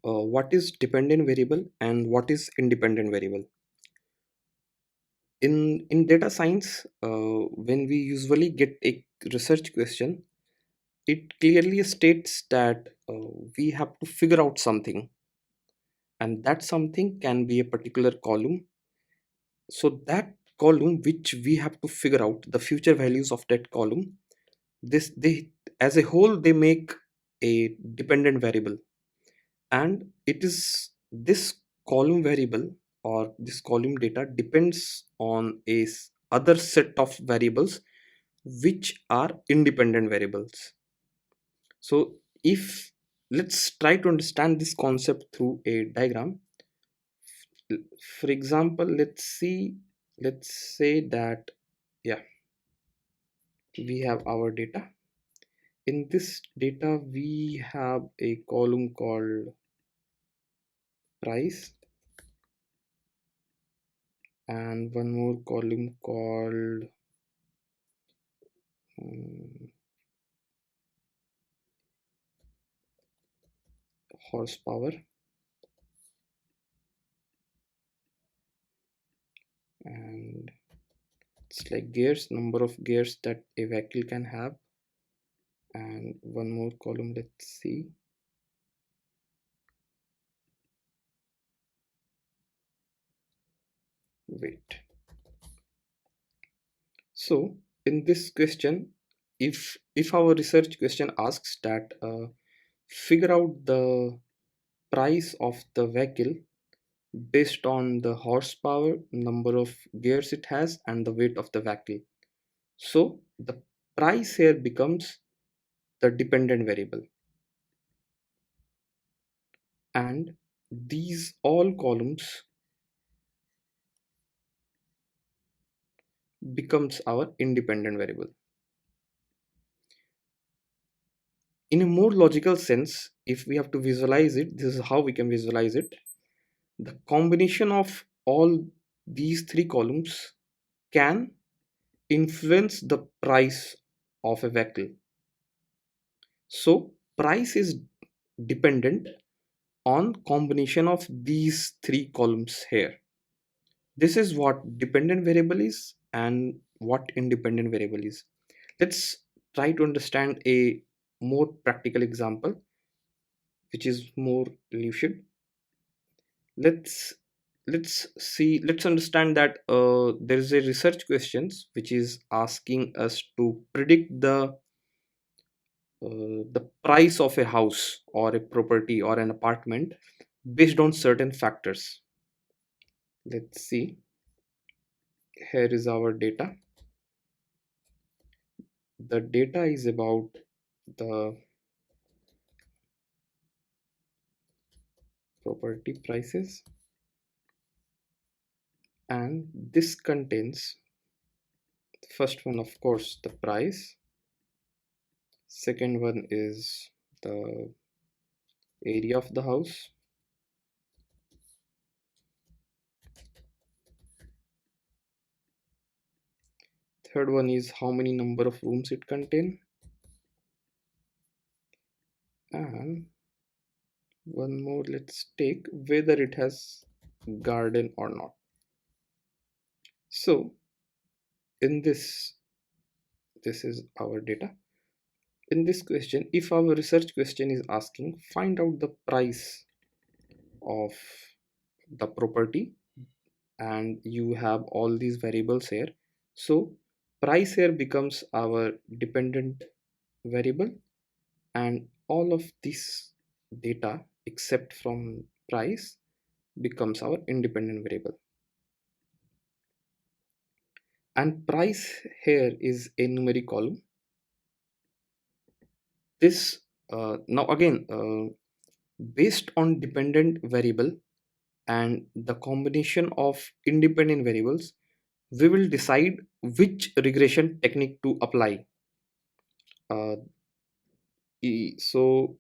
what is dependent variable and what is independent variable. In data science, when we usually get a research question, it clearly states that we have to figure out something, and that something can be a particular column. So that column which we have to figure out the future values of that column, this they as a whole they make a dependent variable, and it is this column variable or this column data depends on other set of variables which are independent variables. So if let's try to understand this concept through a diagram. For example, let's say that, yeah, we have our data. In this data we have a column called price and one more column called um, horsepower, and it's like gears, number of gears that a vehicle can have, and one more column, let's see, weight. So in this question, if our research question asks that figure out the price of the vehicle based on the horsepower, number of gears it has, and the weight of the vehicle. So the price here becomes the dependent variable, and these all columns becomes our independent variable. In a more logical sense, if we have to visualize it, this is how we can visualize it. The combination of all these three columns can influence the price of a vehicle. So price is dependent on combination of these three columns here. This is what dependent variable is and what independent variable is. Let's try to understand a more practical example which is more lucid. Let's let's see let's understand that there is a research questions which is asking us to predict the price of a house or a property or an apartment based on certain factors. Let's see, here is our data. The data is about the property prices, and this contains the first one, of course, the price. Second one is the area of the house. Third one is how many number of rooms it contain, and one more, let's take whether it has garden or not. So in this is our data. In this question, if our research question is asking find out the price of the property, and you have all these variables here, so price here becomes our dependent variable, and all of this data except from price becomes our independent variable. And price here is a numeric column. This now again, based on dependent variable and the combination of independent variables, we will decide which regression technique to apply. uh, so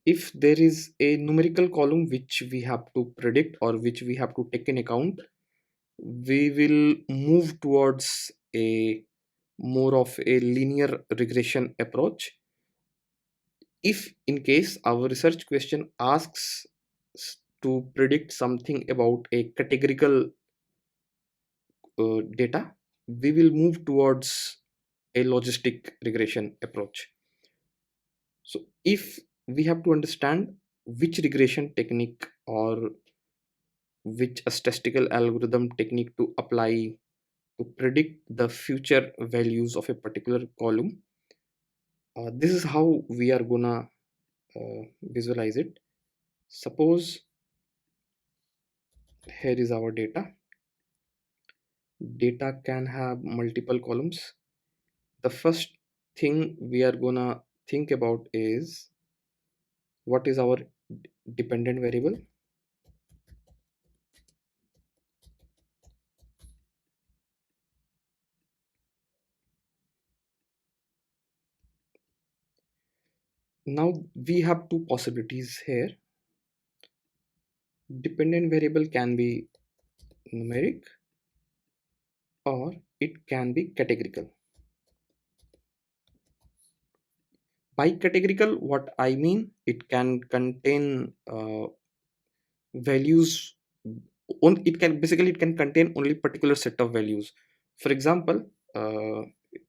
if there is a numerical column which we have to predict or which we have to take in account, we will move towards a more of a linear regression approach. If in case our research question asks to predict something about a categorical data, we will move towards a logistic regression approach. So if we have to understand which regression technique or which a statistical algorithm technique to apply to predict the future values of a particular column, this is how we are gonna visualize it. Suppose here is our data. Data can have multiple columns. The first thing we are gonna think about is what is our dependent variable. Now we have two possibilities here. Dependent variable can be numeric or it can be categorical. By categorical, what I mean, it can contain values on, it can basically it can contain only particular set of values. For example, uh,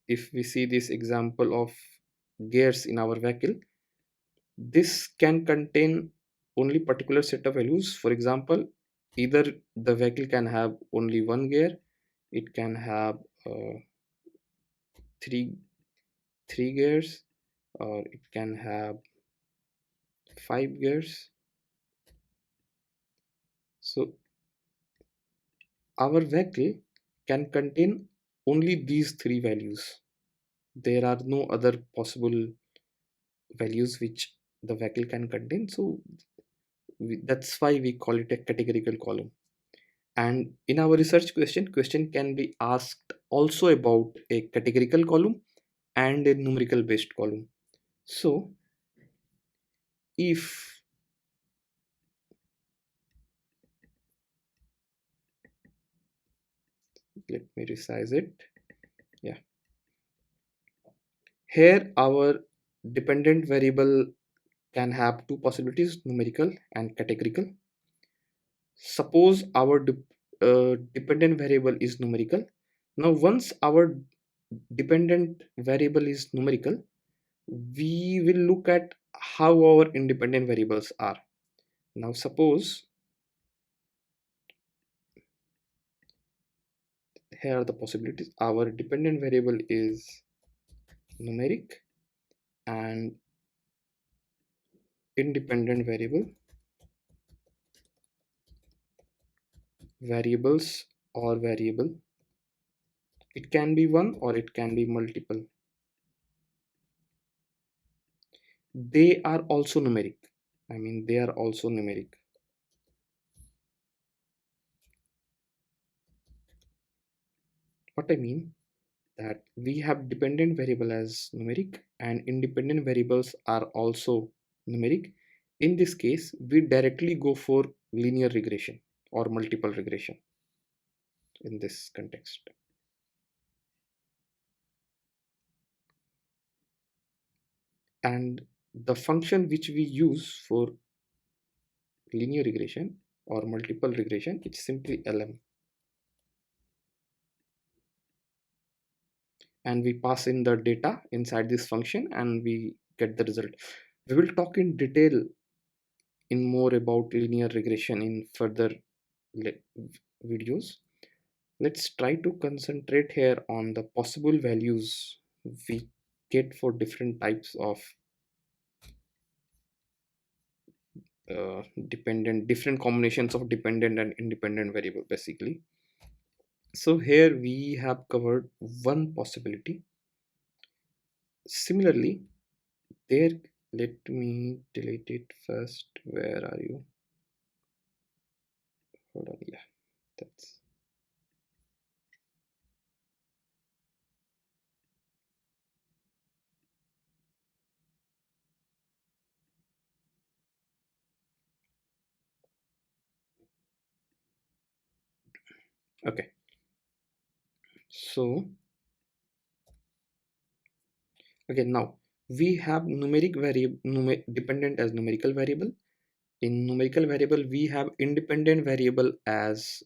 if we see this example of gears in our vehicle, this can contain only particular set of values. For example, either the vehicle can have only one gear, it can have uh, three three gears, or it can have five gears. So our vehicle can contain only these three values. There are no other possible values which the vehicle can contain. So that's why we call it a categorical column. And in our research question can be asked also about a categorical column and a numerical based column. So if, let me resize it. Yeah, here our dependent variable can have two possibilities, numerical and categorical. Suppose our dependent variable is numerical. Now once our dependent variable is numerical, we will look at how our independent variables are. Now suppose here are the possibilities. Our dependent variable is numeric and independent variables or variable. It can be one or it can be multiple. They are also numeric. I mean, they are also numeric. What I mean that we have dependent variable as numeric and independent variables are also numeric. In this case, we directly go for linear regression or multiple regression in this context. And the function which we use for linear regression or multiple regression, it's simply lm, and we pass in the data inside this function and we get the result. We will talk in detail in more about linear regression in further videos. Let's try to concentrate here on the possible values we get for different types of different combinations of dependent and independent variable basically. So here we have covered one possibility. Similarly, there, let me delete it first. Where are you? Hold on, yeah, that's okay. So again, now we have numeric variable dependent as numerical variable In numerical variable, we have independent variable as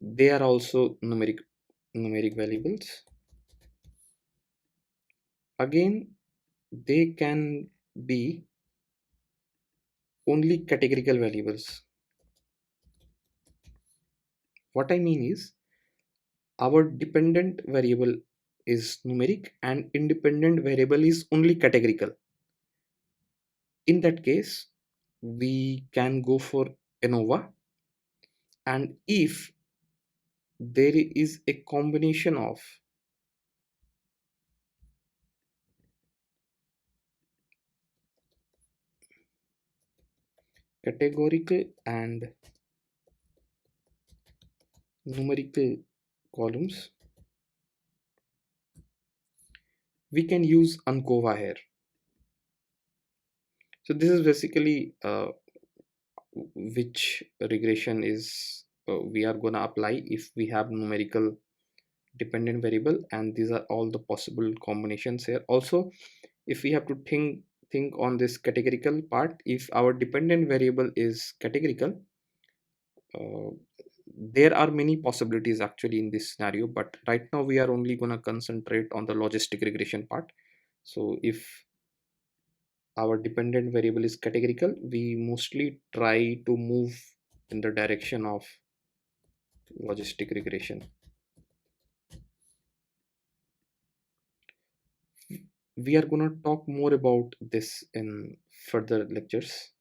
they are also numeric variables. Again, they can be only categorical variables. What I mean is, our dependent variable is numeric and independent variable is only categorical. In that case, we can go for ANOVA, and if there is a combination of categorical and numerical columns, we can use ANCOVA here. So this is basically which regression is we are gonna apply if we have numerical dependent variable, and these are all the possible combinations here. Also, if we have to think on this categorical part, if our dependent variable is categorical, uh, there are many possibilities actually in this scenario, but right now we are only going to concentrate on the logistic regression part. So if our dependent variable is categorical, we mostly try to move in the direction of logistic regression. We are going to talk more about this in further lectures.